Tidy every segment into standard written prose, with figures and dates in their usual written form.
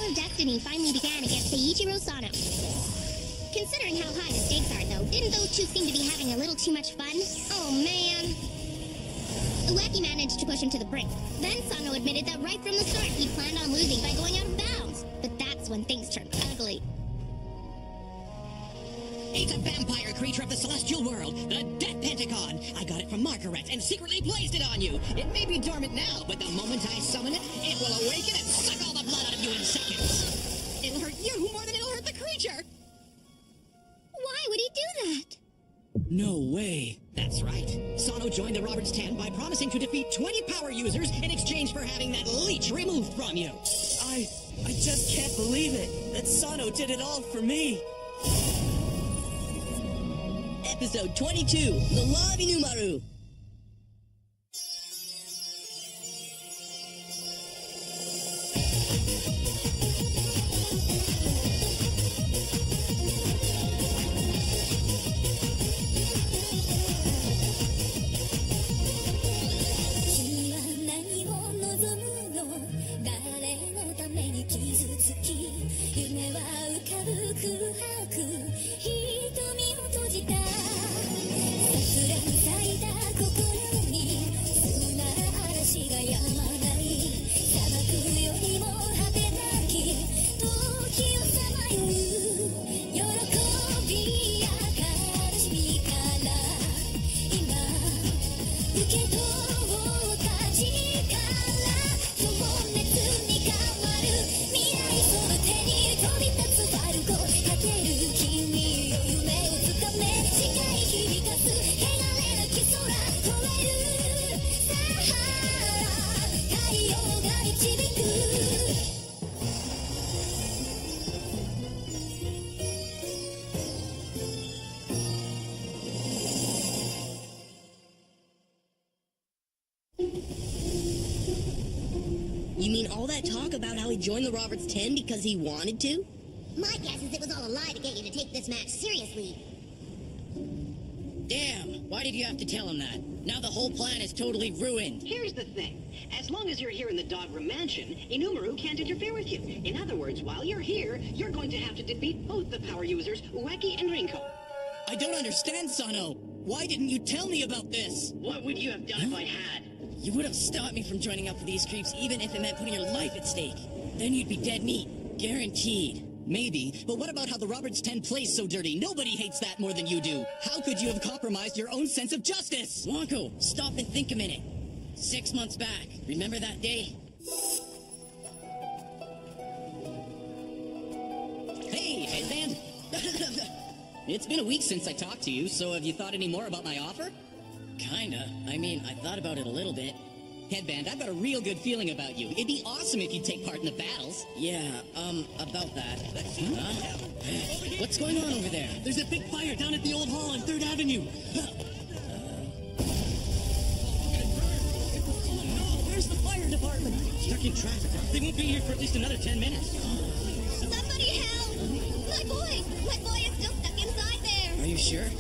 of destiny finally began against Seiichiro Sano. Considering how high the stakes are, though, didn't those two seem to be having a little too much fun? Oh, man. Ueki managed to push him to the brink. Then Sano admitted that right from the start he planned on losing by going out of bounds. But that's when things turned ugly. It's a vampire creature of the celestial world, the Death Pentagon. I got it from Margaret and secretly placed it on you. It may be dormant now, but the moment I summon it, it will awaken and suck all the blood out of you in seconds. It'll hurt you more than it'll hurt the creature. Why would he do that? No way. That's right. Sano joined the Roberts 10 by promising to defeat 20 power users in exchange for having that leech removed from you. I just can't believe it. That Sano did it all for me. Episode 22, The Law of Inumaru. You mean all that talk about how he joined the Roberts 10 because he wanted to? My guess is it was all a lie to get you to take this match seriously. Damn, why did you have to tell him that? Now the whole plan is totally ruined. Here's the thing. As long as you're here in the Dogma Mansion, Inumaru can't interfere with you. In other words, while you're here, you're going to have to defeat both the power users, Ueki and Rinko. I don't understand, Sano. Why didn't you tell me about this? What would you have done if I had? You would have stopped me from joining up for these creeps even if it meant putting your life at stake. Then you'd be dead meat. Guaranteed. Maybe, but what about how the Roberts 10 plays so dirty? Nobody hates that more than you do. How could you have compromised your own sense of justice? Wonko, stop and think a minute. 6 months back, remember that day? Hey, headband! It's been a week since I talked to you, so have you thought any more about my offer? Kinda. I mean, I thought about it a little bit. Headband, I've got a real good feeling about you. It'd be awesome if you'd take part in the battles. Yeah, about that. Huh? What's going on over there? There's a big fire down at the old hall on 3rd Avenue. Where's the fire department? Stuck in traffic. They won't be here for at least another 10 minutes. Somebody help! My boy is still stuck inside there. Are you sure?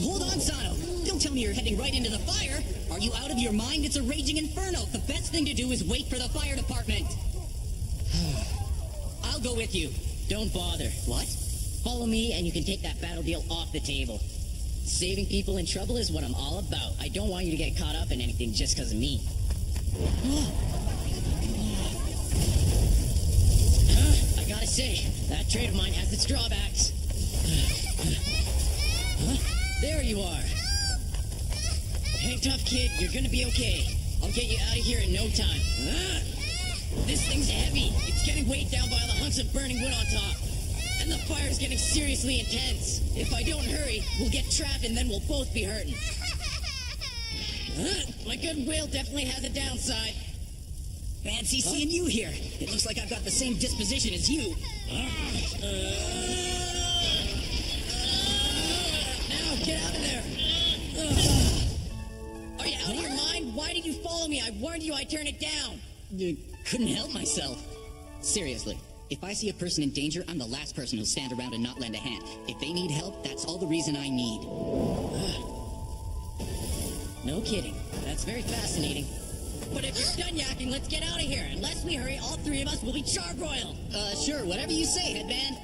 Hold on, Sano. Don't tell me you're heading right into the fire. Are you out of your mind? It's a raging inferno. The best thing to do is wait for the fire department. I'll go with you. Don't bother. What? Follow me and you can take that battle deal off the table. Saving people in trouble is what I'm all about. I don't want you to get caught up in anything just because of me. I gotta say, that trade of mine has its drawbacks. There you are. Hang tough, kid. You're gonna be okay. I'll get you out of here in no time. This thing's heavy. It's getting weighed down by all the hunks of burning wood on top. And the fire's getting seriously intense. If I don't hurry, we'll get trapped and then we'll both be hurting. My goodwill definitely has a downside. Fancy seeing you here. It looks like I've got the same disposition as you. Now, get out of there. Are you out of your mind? Why did you follow me? I warned you I'd turn it down. Couldn't help myself. Seriously, If I see a person in danger, I'm the last person who'll stand around and not lend a hand. If they need help, that's all the reason I need. No kidding. That's very fascinating. But if you're done yakking, let's get out of here. Unless we hurry, all three of us will be charbroiled. Sure, whatever you say, headband.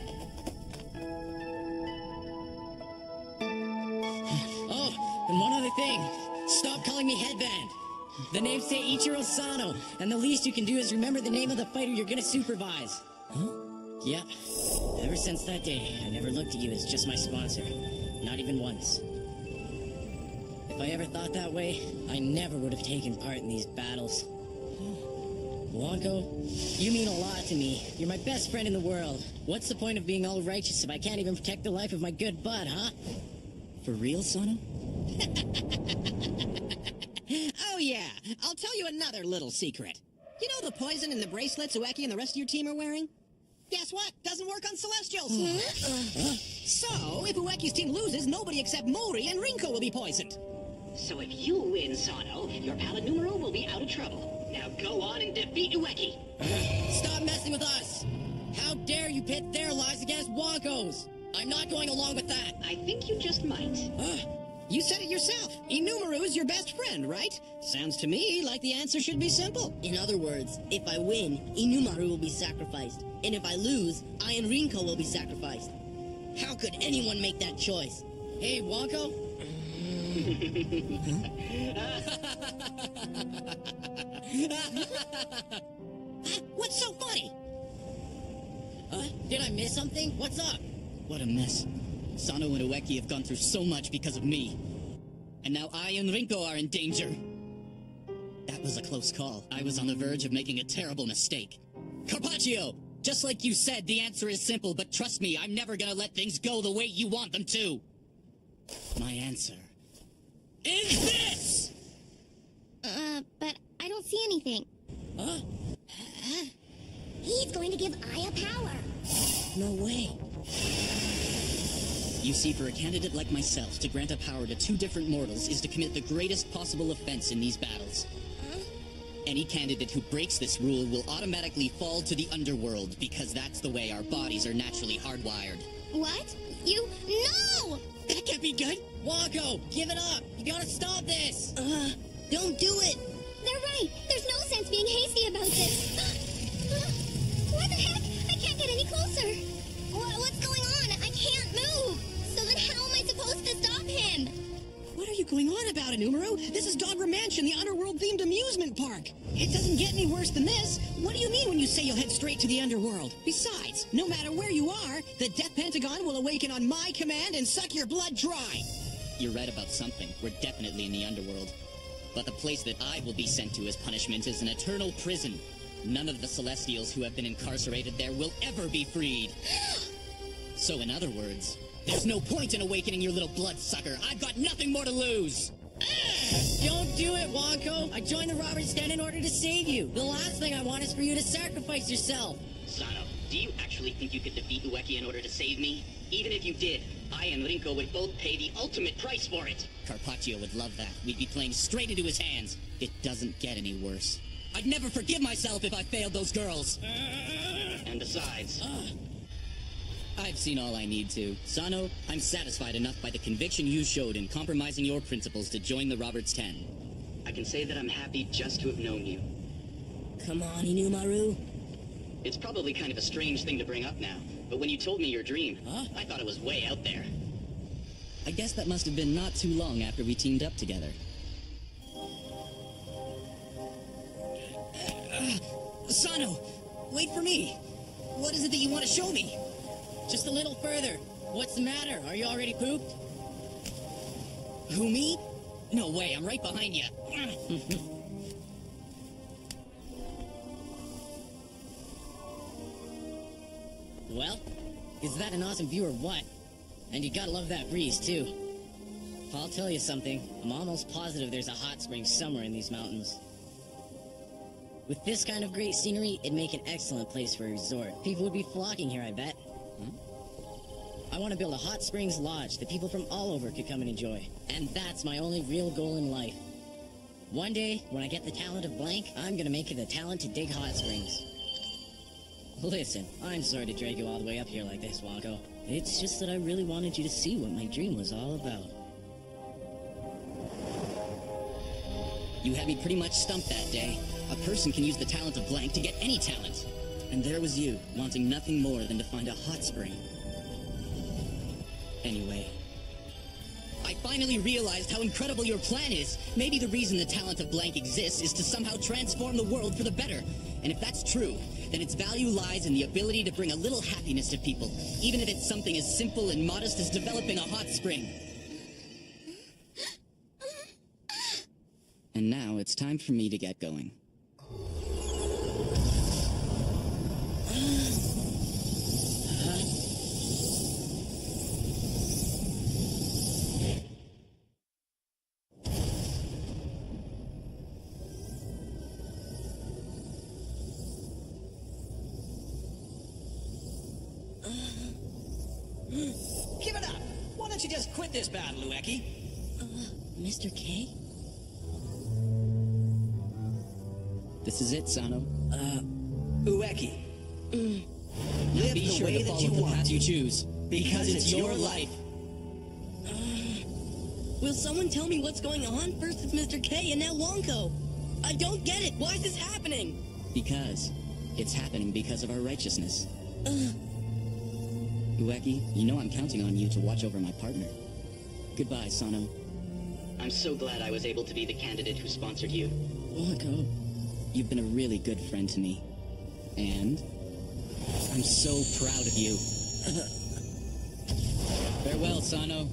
Oh, and one other thing. Stop calling me headband. The name's Seiichiro Sano, and the least you can do is remember the name of the fighter you're gonna supervise. Huh? Yep. Ever since that day, I never looked at you as just my sponsor. Not even once. If I ever thought that way, I never would have taken part in these battles. Wonko, you mean a lot to me. You're my best friend in the world. What's the point of being all righteous if I can't even protect the life of my good bud, huh? For real, Sano? Oh yeah, I'll tell you another little secret. You know the poison in the bracelets Ueki and the rest of your team are wearing? Guess what? Doesn't work on Celestials. So, if Ueki's team loses, nobody except Mori and Rinko will be poisoned. So if you win, Sano, your pal Numero will be out of trouble. Now go on and defeat Ueki. Stop messing with us! How dare you pit their lives against Wonko's? I'm not going along with that. I think you just might. You said it yourself. Inumaru is your best friend, right? Sounds to me like the answer should be simple. In other words, if I win, Inumaru will be sacrificed. And if I lose, I and Rinko will be sacrificed. How could anyone make that choice? Hey, Wonko? What's so funny? Did I miss something? What's up? What a mess. Sano and Ueki have gone through so much because of me. And now I and Rinko are in danger. That was a close call. I was on the verge of making a terrible mistake. Carpaccio! Just like you said, the answer is simple, but trust me, I'm never gonna let things go the way you want them to. My answer is this! But I don't see anything. Huh? He's going to give Aya power. No way. You see, for a candidate like myself, to grant a power to two different mortals is to commit the greatest possible offense in these battles. Any candidate who breaks this rule will automatically fall to the underworld, because that's the way our bodies are naturally hardwired. What? You... No! That can't be good. Wonko, give it up. You gotta stop this. Don't do it! They're right. There's no sense being hasty about this. What the heck? I can't get any closer. What's going on? I can't move. So then how am I supposed to stop him? What are you going on about, Inumaru? This is Dogger Mansion, the underworld-themed amusement park. It doesn't get any worse than this. What do you mean when you say you'll head straight to the underworld? Besides, no matter where you are, the Death Pentagon will awaken on my command and suck your blood dry. You're right about something. We're definitely in the underworld. But the place that I will be sent to as punishment is an eternal prison. None of the Celestials who have been incarcerated there will ever be freed. So in other words, there's no point in awakening your little bloodsucker. I've got nothing more to lose. Don't do it, Wonko. I joined the Roberts 10 in order to save you. The last thing I want is for you to sacrifice yourself. Sano, do you actually think you could defeat Ueki in order to save me? Even if you did, I and Rinko would both pay the ultimate price for it. Carpaccio would love that. We'd be playing straight into his hands. It doesn't get any worse. I'd never forgive myself if I failed those girls. And besides, I've seen all I need to. Sano, I'm satisfied enough by the conviction you showed in compromising your principles to join the Roberts 10. I can say that I'm happy just to have known you. Come on, Inumaru. It's probably kind of a strange thing to bring up now, but when you told me your dream, I thought it was way out there. I guess that must have been not too long after we teamed up together. Sano, wait for me. What is it that you want to show me? Just a little further. What's the matter? Are you already pooped? Who, me? No way, I'm right behind you. Well, is that an awesome view or what? And you gotta love that breeze, too. I'll tell you something. I'm almost positive there's a hot spring somewhere in these mountains. With this kind of great scenery, it'd make an excellent place for a resort. People would be flocking here, I bet. I want to build a hot springs lodge that people from all over could come and enjoy. And that's my only real goal in life. One day, when I get the talent of blank, I'm gonna make it a talent to dig hot springs. Listen, I'm sorry to drag you all the way up here like this, Wako. It's just that I really wanted you to see what my dream was all about. You had me pretty much stumped that day. A person can use the talent of blank to get any talent. And there was you, wanting nothing more than to find a hot spring. Anyway, I finally realized how incredible your plan is. Maybe the reason the talent of blank exists is to somehow transform the world for the better. And if that's true, then its value lies in the ability to bring a little happiness to people, even if it's something as simple and modest as developing a hot spring. And now it's time for me to get going. Give it up! Why don't you just quit this battle, Ueki? Mr. K? This is it, Sano. Ueki. Live Be the sure way to that follow you the want path you to, choose, because it's your life. Will someone tell me what's going on? First it's Mr. K and now Wonko. I don't get it. Why is this happening? Because it's happening because of our righteousness. Ueki, you know I'm counting on you to watch over my partner. Goodbye, Sano. I'm so glad I was able to be the candidate who sponsored you. Wako, you've been a really good friend to me. And I'm so proud of you. Farewell, Sano.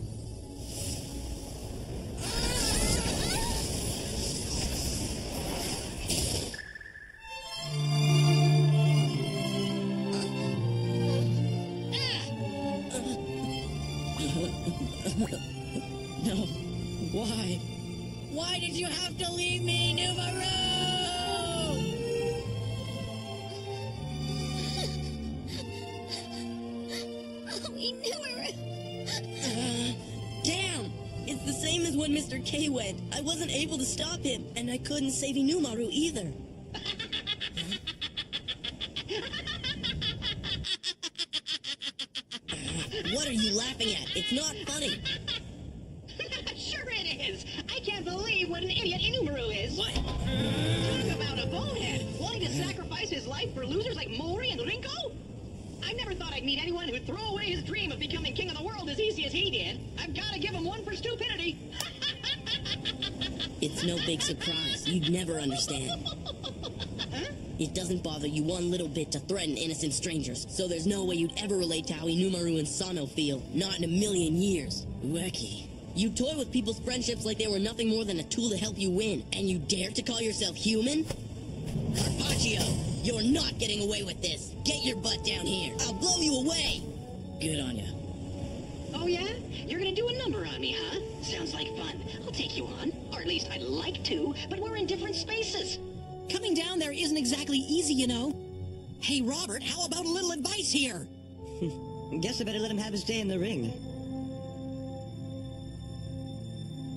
No. Why? Why did you have to leave me, Numaru? Oh, we knew her. Damn! It's the same as when Mr. K went. I wasn't able to stop him, and I couldn't save Inumaru either. What are you laughing at? It's not funny. Sure it is! I can't believe what an idiot Inumaru is! What? Talk about a bonehead! Wanting to sacrifice his life for losers like Mori and Rinko? I never thought I'd meet anyone who'd throw away his dream of becoming king of the world as easy as he did. I've got to give him one for stupidity. It's no big surprise. You'd never understand. It doesn't bother you one little bit to threaten innocent strangers, so there's no way you'd ever relate to how Inumaru and Sano feel. Not in a million years. Ueki. You toy with people's friendships like they were nothing more than a tool to help you win, and you dare to call yourself human? Carpaccio, you're not getting away with this. Get your butt down here. I'll blow you away. Good on ya. Oh yeah? You're gonna do a number on me, huh? Sounds like fun. I'll take you on. Or at least I'd like to, but we're in different spaces. Coming down there isn't exactly easy, you know. Hey, Robert, how about a little advice here? Guess I better let him have his day in the ring.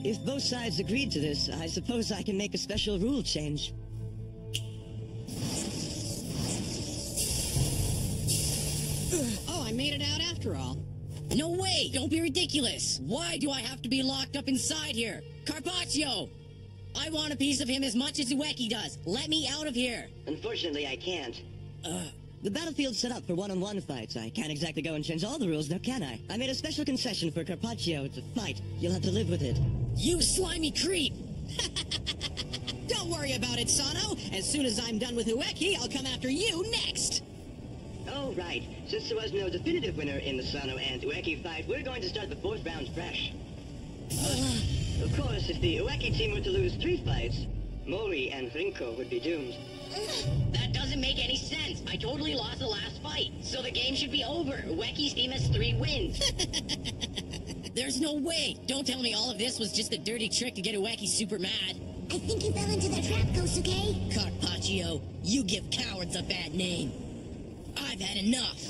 If both sides agreed to this, I suppose I can make a special rule change. Oh, I made it out after all. No way! Don't be ridiculous! Why do I have to be locked up inside here? Carpaccio! I want a piece of him as much as Ueki does. Let me out of here! Unfortunately, I can't. The battlefield's set up for one-on-one fights. I can't exactly go and change all the rules, now can I? I made a special concession for Carpaccio to fight. You'll have to live with it. You slimy creep! Don't worry about it, Sano. As soon as I'm done with Ueki, I'll come after you next. Oh, right. Since there was no definitive winner in the Sano and Ueki fight, we're going to start the fourth round fresh. Of course, if the Ueki team were to lose 3 fights, Mori and Rinko would be doomed. That doesn't make any sense. I totally lost the last fight. So the game should be over. Ueki's team has 3 wins. There's no way! Don't tell me all of this was just a dirty trick to get Ueki super mad. I think you fell into the trap, Kosuke. Carpaccio, you give cowards a bad name. I've had enough.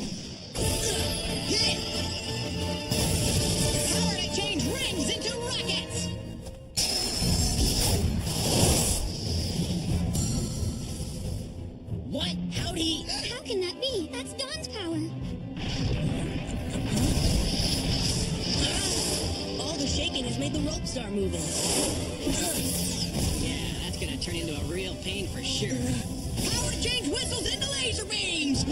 Power to change rings into rockets! What? How'd he... How can that be? shaking has made the rope start moving. Yeah, that's gonna turn into a real pain for sure. Power change whistles into laser beams!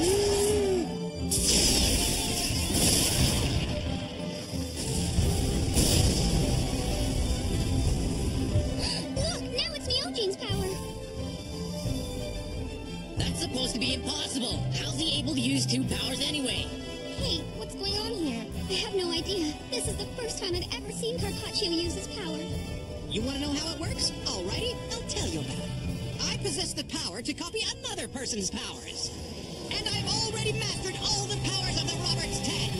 Look, now it's Myojine's power. That's supposed to be impossible. How's he able to use two powers anyway? Hey, what's going on here? I have no idea. This is the first time I've ever seen Carpaccio use his power. You want to know how it works? Alrighty, I'll tell you about it. I possess the power to copy another person's powers. And I've already mastered all the powers of the Roberts 10.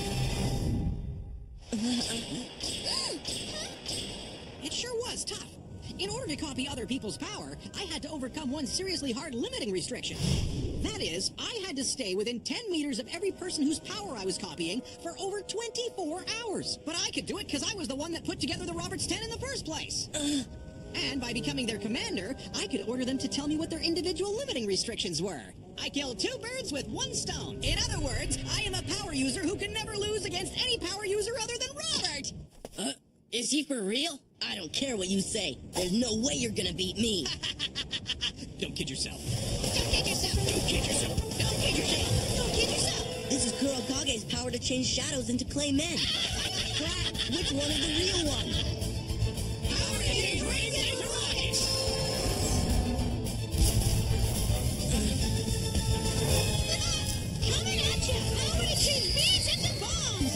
It sure was tough. In order to copy other people's power, I had to overcome one seriously hard limiting restriction. That is, I had to stay within 10 meters of every person whose power I was copying for over 24 hours. But I could do it because I was the one that put together the Roberts 10 in the first place. And by becoming their commander, I could order them to tell me what their individual limiting restrictions were. I killed two birds with one stone. In other words, I am a power user who can never lose against any power user other than Robert. Is he for real? I don't care what you say. There's no way you're gonna beat me. Don't kid yourself. Don't kid yourself. Don't kid yourself. Don't kid yourself. Don't kid yourself. This is Kurokage's power to change shadows into clay men. Crap, which one is the real one? Power change rains into rockets. Coming at you. Power to change bees into bombs.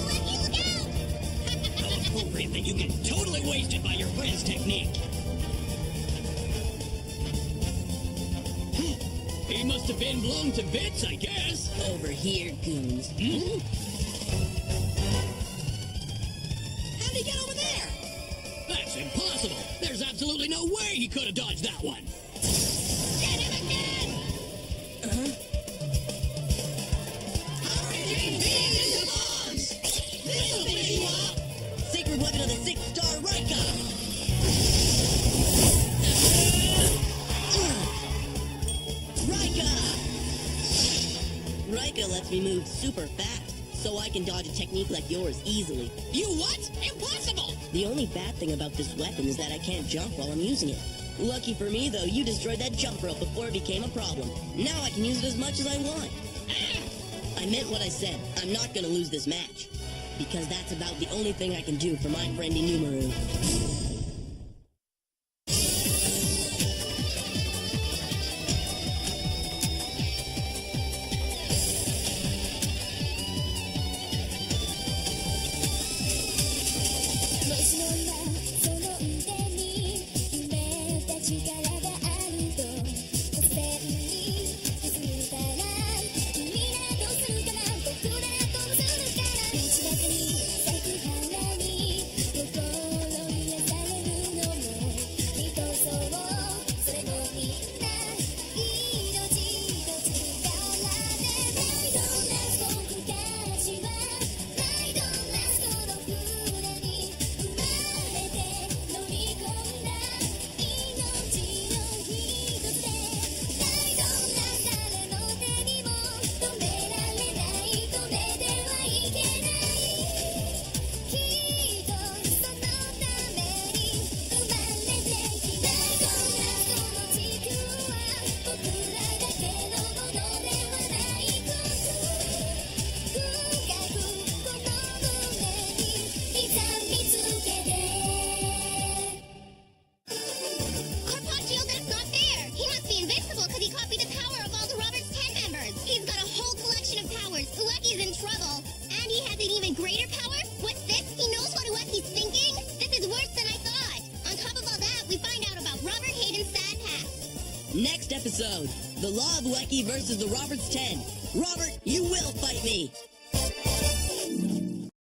Ueki, look out! Appropriate that you get totally wasted by your friend's technique. He must have been blown to bits, I guess. Over here, goons. How'd he get over there? That's impossible. There's absolutely no way he could have dodged that one. Get him again! Power change bees into bombs. This'll finish you up. Sacred weapon of the 6-star Rika! Rika! Rika lets me move super fast, so I can dodge a technique like yours easily. You what? Impossible! The only bad thing about this weapon is that I can't jump while I'm using it. Lucky for me, though, you destroyed that jump rope before it became a problem. Now I can use it as much as I want. I meant what I said. I'm not gonna lose this match. Because that's about the only thing I can do for my friend Inumaru. Carpaccio, that's not fair! He must be invincible because he copied the power of all the Roberts 10 members! He's got a whole collection of powers! Ueki's in trouble! And he has an even greater power? What's this? He knows what Ueki's thinking? This is worse than I thought! On top of all that, we find out about Robert Hayden's sad past. Next episode, the Law of Ueki versus the Roberts 10. Robert, you will fight me!